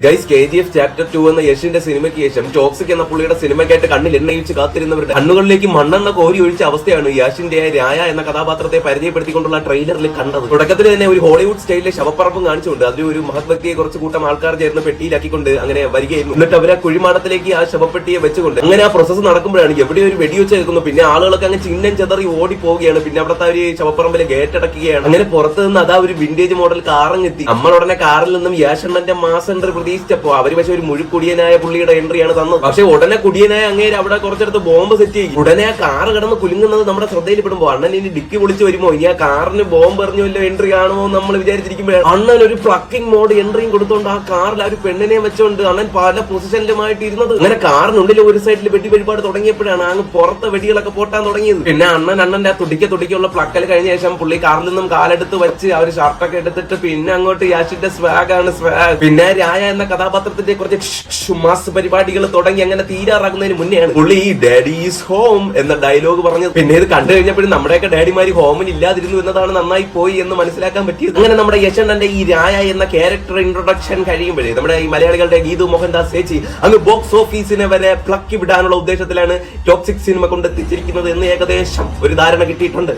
Guys KGF chapter 2 എന്ന യഷിന്റെ സിനിമയ്ക്ക് ശേഷം ടോക്സിക് എന്ന പുള്ളിയുടെ സിനിമയ്ക്കായിട്ട് കണ്ണിൽ എണ്ണയിച്ച് കാത്തിരുന്നവരുടെ കണ്ണുകളിലേക്ക് മണ്ണെണ്ണ കോരി ഒഴിച്ച അവസ്ഥയാണ് യാഷിന്റെ രായ എന്ന കഥാപാത്രത്തെ പരിചയപ്പെടുത്തിക്കൊണ്ടുള്ള ട്രെയിലറിൽ കണ്ടത്. തുടക്കത്തിൽ തന്നെ ഒരു ഹോളിവുഡ് സ്റ്റൈലിലെ ശവപ്പറമ്പും കാണിച്ചുകൊണ്ട് അതിൽ ഒരു മഹത് വ്യക്തിയെ കുറച്ച് കൂട്ടം ആൾക്കാർ ചേർന്ന് പെട്ടിയിലാക്കിക്കൊണ്ട് അങ്ങനെ വരികയായിരുന്നു. എന്നിട്ട് അവരെ കുഴിമാടത്തിലേക്ക് ആ ശവപ്പെട്ടിയെ വെച്ചുകൊണ്ട് അങ്ങനെ ആ പ്രോസസ് നടക്കുമ്പോഴാണ് എവിടെ ഒരു വെടിവെച്ച് കേൾക്കുന്നു. പിന്നെ ആളുകളൊക്കെ അങ്ങ് ചിഹ്നം ചെതറി ഓടി പോവുകയാണ്. പിന്നെ അവിടുത്തെ ഒരു ശവപ്പറമ്പിലെ ഗേറ്റ് അടക്കുകയാണ്. അങ്ങനെ പുറത്ത് നിന്ന് അതാ ഒരു വിന്റേജ് മോഡൽ കാറങ്ങെത്തി. നമ്മളുടനെ കാറിൽ നിന്നും യാഷണ്ണന്റെ മാസ് എൻട്രി പ്രതീക്ഷിച്ചപ്പോ അവര് പക്ഷെ ഒരു മുഴുക്കുടിയനായ പുള്ളിയുടെ എൻട്രിയാണ് തന്നത്. പക്ഷെ ഉടനെ കുടിയനായ അങ്ങേര് അവിടെ കുറച്ചെടുത്ത് ബോംബ് സെറ്റ് ചെയ്യും. ഉടനെ ആ കാറ് കിടന്ന് കുലുങ്ങുന്നത് നമ്മുടെ ശ്രദ്ധയിൽപ്പെടുമ്പോ അണ്ണൻ ഇനി ഡിക്കി പൊളിച്ച് വരുമോ, ഇനി ആ കാറിന് ബോംബ് എറിഞ്ഞു വല്ല എൻട്രി കാണുമോ നമ്മൾ വിചാരിച്ചിരിക്കുമ്പോഴാണ് അണ്ണൻ ഒരു പ്ലക്കിംഗ് മോഡ് എൻട്രിയും കൊടുത്തോണ്ട് ആ കാറിൽ ആ ഒരു പെണ്ണിനെ വെച്ചോണ്ട് അണ്ണൻ പല പൊസിഷനിലുമായിട്ട് ഇരുന്നത്. അങ്ങനെ കാറിനുള്ളിൽ ഒരു സൈഡിൽ വെടി വെടിപാട് തുടങ്ങിയപ്പോഴാണ് അങ്ങ് പുറത്തെ വെടികളൊക്കെ പൊട്ടാൻ തുടങ്ങിയത്. പിന്നെ അണ്ണന്റെ ആ തുടിക്കുള്ള പ്ലക്കൽ കഴിഞ്ഞ ശേഷം പുള്ളി കാറിൽ നിന്നും കാലെടുത്ത് വെച്ച് ആ ഒരു ഷർട്ടൊക്കെ എടുത്തിട്ട് പിന്നെ അങ്ങോട്ട് യാഷിന്റെ സ്വാഗാണ് സ്വാഗ്. പിന്നെ രായ എന്ന കഥാപാത്രത്തിന്റെ കുറച്ച് മാസ് പരിപാടികൾ തുടങ്ങി അങ്ങനെ തീരാറാകുന്നതിന് മുന്നെയാണ് പുള്ളി ഈ ഡാഡി ഈസ് ഹോം എന്ന ഡയലോഗ് പറഞ്ഞത്. പിന്നെ ഇത് കണ്ടു കഴിഞ്ഞപ്പോഴും നമ്മുടെയൊക്കെ ഡാഡിമാര് ഹോമിൽ ഇല്ലാതിരുന്നു എന്നതാണ് നന്നായി പോയി എന്ന് മനസ്സിലാക്കാൻ പറ്റിയത്. അങ്ങനെ നമ്മുടെ യശണ്ണന്റെ ഈ രായ എന്ന ക്യാരക്ടർ ഇൻട്രൊഡക്ഷൻ കഴിയുമ്പോഴേ നമ്മുടെ ഈ മലയാളികളുടെ ഗീതു മോഹൻദാസ് ചേച്ചി അങ്ങ് ബോക്സ് ഓഫീസിനെ വരെ പ്ലക്കി വിടാനുള്ള ഉദ്ദേശത്തിലാണ് ടോക്സിക് സിനിമ കൊണ്ടെത്തിച്ചിരിക്കുന്നത് എന്ന് ഏകദേശം ഒരു ധാരണ കിട്ടിയിട്ടുണ്ട്.